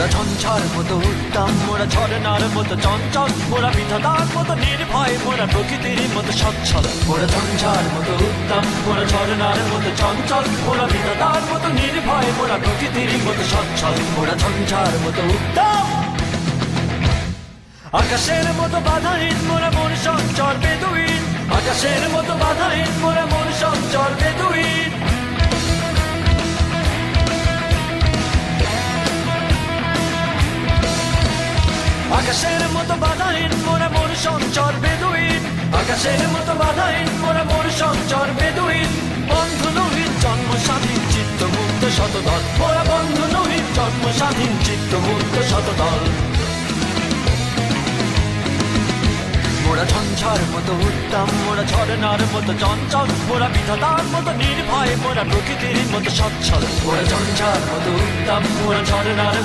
মোরা ঝঞ্ঝার মতো উত্তম, মোরা ঝরনার মতো চঞ্চল, মোরা বিধাতার মতো নির্ভয়, মোরা প্রকৃতির মতো সচ্ছল। মোরা ঝঞ্ঝার মতো উত্তম, মোরা ঝরনার মতো চঞ্চল, মোরা বিধাতার মতো নির্ভয়, মোরা প্রকৃতির মতো সচ্ছল। মোরা ঝঞ্ঝার মতো উত্তম, আকাশের মতো বাধাহীন, মোরা মন সঞ্চর বেদুইন। আকাশের মতো বাধাহীন, মোরা মন সঞ্চর বেদুইন। আকাশের মতো বাধাহীন, মোরা মন সঞ্চর বেদুইন। আকাশের মতো বাধাহীন, মোরা মন সঞ্চর বেদুইন। বন্ধু নহিত জন্ম স্বাধীন, চিত্ত মুক্ত শতদল। মোরা বন্ধু নহিত জন্ম স্বাধীন, চিত্ত মুক্ত শতদল। মোরা ঝঞ্ঝার মতো উত্তম, মোরা ঝরনার মতো চঞ্চল, মোরা বিধাতার মতো নির্ভয়, মোরা প্রকৃতির মতো সচ্ছল। মোরা ঝঞ্ঝার মতো উত্তম, মোরা ঝরনার